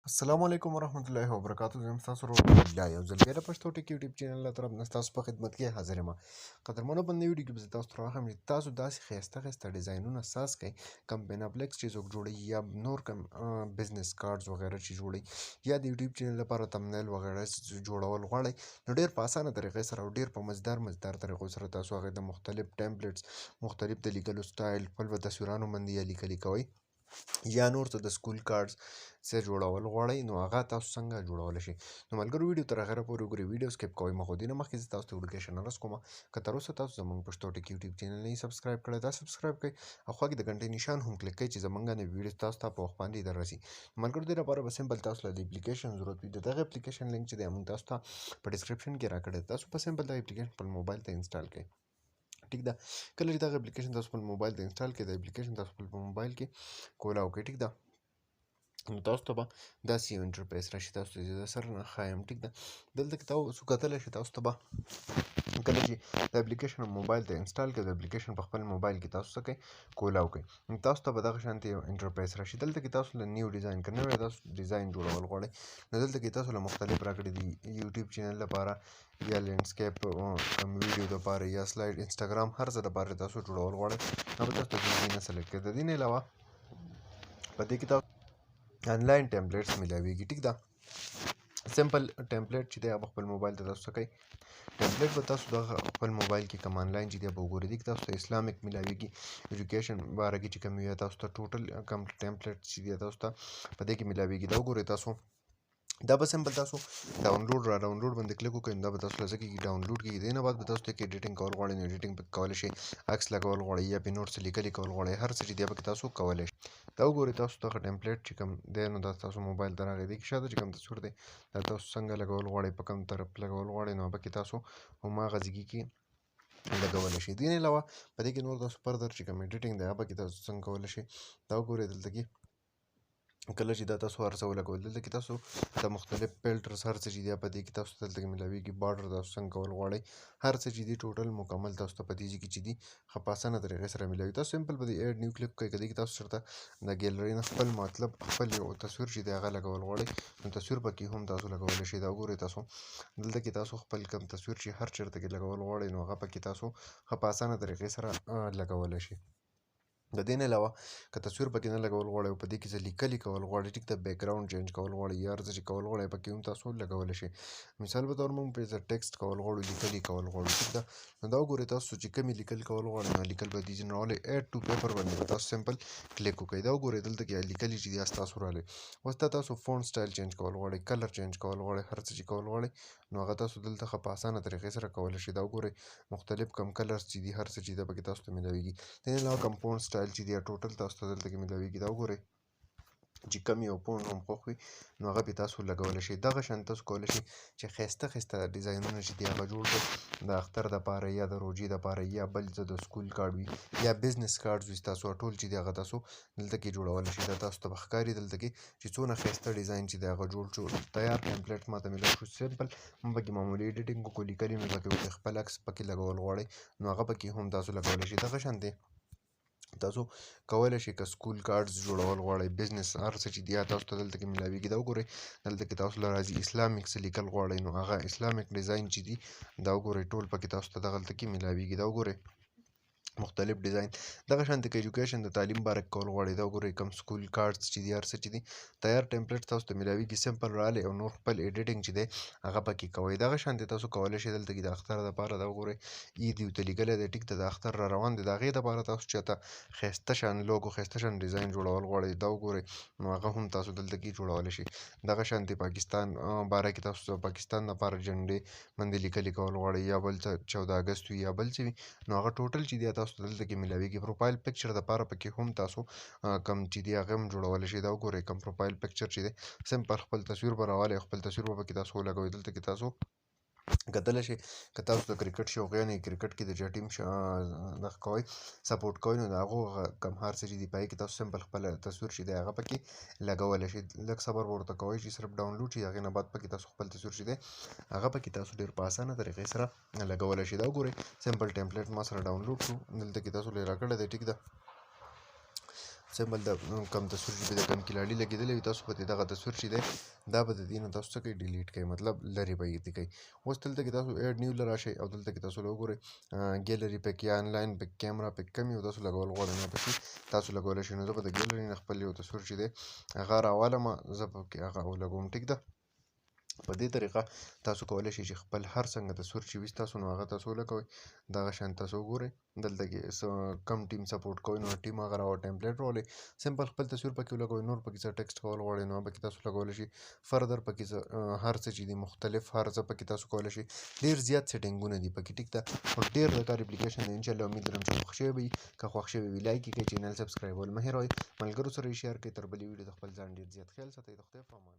السلام علیکم ورحمۃ اللہ وبرکاتہ زم تاسو ورو بیا یو ځل بیا د پښتو ټیک یوټیوب چینل له طرف نه تاسو په خدمت کې حاضر یم قدرمنو په نوې ویډیو کې به تاسو ته هم تاسو داسې خیسته ډیزاینونه اساس کړئ کم پینافلیکس چې څوک جوړي یا نور کم بزنس کارډز وغیرہ چې جوړي یا د یوټیوب چینل لپاره تمنیل وغیرہ جوړول غواړئ نو ډیر په اسانه طریقې سره او ډیر په مزدار طریقو سره تاسو هغه د مختلف ټمپلیټس مختلف د لیکلو سټایل خپل تصویرانو باندې یا لیکلي کوئ یا نور څه د سکول کارډز څه جوړول غواړئ نو هغه تاسو څنګه جوړولی شئ نو ملګرو ویډیو تر اخره پورې وګورئ ویډیو سکیپ کوئ مه خو دې نه مخکې زه تاسو ته اپلیکیشن عرض کوم که تر اوسه تاسو زموږ پښتو ټیک یوټیوب چینل نه یې سبسکرایب کړی دا سبسکرایب کړئ او خوا کې د غنټې نشان هم کلیک کړئ چې زموږ نوې ویډیو تاسو ته په وخت باندې دررسي ملګرو دې لپاره به سمپل تاسو له د اپلیکیشن ضرورت وي د دغه اپلیکیشن لینک چې دی موږ تاسو ته په ډسکرپشن کې راکړی تاسو په سمپل دا اپلیکیشن خپل موبایل ته انسټال کړئ ټیک ده کله چې دغه اپلیکیشن تاسو خپل موبایل ته انسټال کړئ د اپلیکیشن تاسو خپل په موبایل کې کولاو کړئ ټیک ده نو تاسو ته به داسې یو انټرفیس راشي تاسو ته زه سره نه ښایم ټیک ده دلته کې تاسو کتلی شئ تاسو ته به کله چې د اپلیکیشن موبایل ته انسټال کړئ د اپلیکیشن په خپل موبایل کې تاسو څه کوئ کولاو کوئ نو تاسو ته به دغه شانتې یو انټرفیس راشي دلته کې تاسو له نیو ډیزاین که نوی تاسو ډیزاین جوړول غواړئ نو دلته کې تاسو له مختلف راکړي دي یوټیوب چینل لپاره یا لینډسکیپ ویډیو دپاره یا سلایډ انسټاګرام هر څه دپاره تاسو جوړول غواړئ هغه به تاسو ته ډیزاینونه سلیکټ کړئ د دې نه علاوه په دې کې تاسو آنلاین ټمپلیټس ملاویږي ټیک ده سمپل ټمپلیټ چې دی هغه خپل موبایل ته تاسو څه کوئ ټمپلیټ به تاسو دغه خپل موبایل کې کوم آنلاین چې دی به وګورئ دې کې تاسو ته اسلامیک ملاویږي ایجوکیشن باره کې چې کوم وي تاسو ته ټوټل کوم ټمپلیټ چې دی تاسو ته په دې کې ملاویږي دا وګورئ تاسو دا به سمپل تاسو ډاونلوډ باندې کلیک وکړئ دا به تاسو لږ کې ډاونلوډ کېږي دې نه بعد به تاسو ته کې ایډیټینګ کول غواړئ نو ایډیټینګ پکې کولی شئ عکس لګول غواړئ یا پې نور څه لیکلي کول غواړئ هر څه چې دی پکې تاسو کولی شئ دا وګورئ تاسو دغه ټمپلیټ چې کوم دی نو دا تاسو موبایل ته راغی دې کې شاته چې کوم تصویر دی دا تاسو څنګه لګول غواړئ په کوم طرف لګول غواړئ نو پکې تاسو هماغه ځای کې لګولی شئ دې نه علاوه په دې کې نور تاسو فردر چې کوم ایډیټینګ دی هغه پکې تاسو څنګه کولی شئ دا وګورئ دلته کې کله چې دا تاسو هر څه ولګول دلته کې تاسو د مختلف فلټرز هر څه چې دی په دې کې تاسو دلته کې ملاویږي بارډر تاسو څنګه کول غواړئ هر څه چې دی ټوټل مکمل تاسو ته په دې کې چې دی ښه په اسانه طریقې سره ملاوي تاسو سمپل په دې ایډ نیو کلیک کوئ که دې کې تاسو چېرته د ګیلرۍ نه خپل مطلب خپل یو تصویر چې دی هغه لګول غواړئ نو تصویر پکې هم تاسو لګولی شئ دا وګورئ تاسو دلته کې تاسو خپل کوم تصویر چې هر چېرته کې لګول غواړئ نو هغه پکې تاسو ښه په اسانه طریقې سره لګولی شئ د دې نه علاوه که تصویر پکې نه لګول غواړئ او په دې کې څه لیکلي کول غواړئ ټیک ده بیکګراوند چینج کول غواړئ یا هر څه چې کول غواړئ پکې هم تاسو لګولی شئ مثال په طور موږ پرې ټیکسټ کول غواړو لیکلي کول غواړو ټیک ده نو دا وګورئ تاسو چې کومې لیکل کول غواړئ نو لیکل به دي نو ایډ ټو پیپر باندې به تاسو سمپل کلیک وکړئ دا وګورئ دلته کې لیکلي چې دي تاسو راغلی اوس ته تاسو فونټ سټایل چینج کول غواړئ کلر چینج کول غواړئ هر څه چې کول غواړئ نو هغه تاسو دلته ښه په اسانه طریقې سره کولی شئ دا وګورئ مختلف کم کلرز چې دي هر څه چې دی پکې تاسو ته ملاویږي د دې علاوه کمپاوند سټایل چې دی ټوټل تاسو ته دلته کې ملاویږي دا وګورئ چې کم یو پوند هم خوښ وي نو هغه پې تاسو لګولی شئ دغه شان تاسو کولی شئ چې ښایسته ډیزاینونه چې دي هغه جوړ کړئ د اختر دپاره یا د روژې دپاره یا بل څه د سکول کارډ وي یا بزنس کارډز وي ستاسو ټول چې دي هغه تاسو دلته کې جوړولی شئ دا تاسو ته به ښکاري دلته کې چې څونه ښایسته ډیزاین چې دی هغه جوړ شو تیار ټمپلیټ ماته میلاو شو سمپل موږ پکې معمولي ایډیټینګ وکړو لیکلي مې پکې وکړې خپل عکس پکې لګول غواړئ نو هغه پکې هم تاسو لګولی شئ دغه شانتې تاسو کولی شئ که سکول کارډز جوړول غواړئ بزنس هر څه چې دي تاسو ته دلته کې ملاویږي دا وګورئ دلته کې تاسو له راځي اسلامیک څه لیکل غواړئ نو هغه اسلامیک ډیزاین چې دي دا وګورئ ټول پکې تاسو ته دغلته کې ملاویږي دا وګورئ مختلف ډیزاین دغه شانتې که ایجوکیشن د تعلیم باره کې کول غواړئ دا وګورئ کوم سکول کارډز چې دي هر څه چې دي تیار ټمپلیټ تاسو ته ملاویږي سمپل راغلی او نور خپل ایډیټینګ چې دی هغه پکې کوئ دغه شانتې تاسو کولی شئ دلته کې د اختر دپاره دا وګورئ عید ورته لیکلی دی ټیک ده د اختر را روان دی د هغې دپاره تاسو چاته ښایسته شان لوګو ښایسته شان ډیزاین جوړول غواړئ دا وګورئ نو هغه هم تاسو دلته کې جوړولی شئ دغه شانتې پاکستان باره کې تاسو د پاکستان دپاره جنډې باندې لیکلي کول غواړئ یا بل څه 14 اګست وي یا بل څه وي نو هغه ټوټل چې دی تاسو دلته کې ملاویږي پروفایل پکچر دپاره پکې هم تاسو کم چې دی هغه هم جوړولی شئ دا وګورئ کم پروفایل پکچر چې دی سمپل خپل تصویر به راوالی خپل تصویر به پکې تاسو ولګوئ دلته کې تاسو کتلی شئ که تاسو د کرکټ شوقیان یې کرکټ کې د چا ټیم دغه کوئ سپورټ کوئ نو د هغو کم هر څه چې دي په هغې کې تاسو سمپل خپل تصویر چې دی هغه پکې لګولی شئ لږ صبر به ورته کوئ چې صرف ډاونلوډ شي هغې نه بعد پکې تاسو خپل تصویر چې دی هغه پکې تاسو ډېر په اسانه طریقې سره لګولی شئ دا وګورئ سمپل ټمپلیټ ما سره ډاونلوډ شو دلته کې تاسو لرې راکړی دی ټیک ده سمبل د کم تصویر چې د کم کلاړي لګېدلی وي تاسو په دغه تصویر چې دی دا به د دې نه تاسو څه کوئ ډیلیټ کوئ مطلب لرې به یې کوئ. اوس دلته کې تاسو ایډ نیو له راشئ او دلته کې تاسو وګورئ ګیلري پک یا آنلاین پک کیمرا پک کوم یو تاسو لګول غواړئ نو پکې تاسو لګولی شئ. نو زه به د ګیلري نه خپل یو تصویر چې دی هغه راوالمه زه پکې هغه ولګوم. ټیک ده. په دې طریقه تاسو کولی شئ چې خپل هر څنګه تصویر چې وي ستاسو نو هغه تاسو ولګوئ. دغه شان تاسو وګورئ دلته کې کم ټیم سپورټ کوئ نو ټیم هغه راوړئ ټمپلیټ راولئ سمپل خپل تصویر پکې ولګوئ. نور پکې څه ټیکسټ کول غواړئ نو پکې تاسو لګولی شئ. فردر پکې هر څه چې دي مختلف هر څه پکې تاسو کولی شئ. ډېر زیات سیټینګونه دي پکې. ټیک ده. او ډېر د کار اپلیکیشن دی. انشاءالله امید لرم چې خوښ شوی به وي. که خوښ شوی وي لایک یې کړئ چینل سبسکرایبول مه هېروئ. ملګرو سره یې شیر کړئ. تر بلې ویډیو د خپل ځان ډېر زیات خیال ساتئ. د خدای په امان.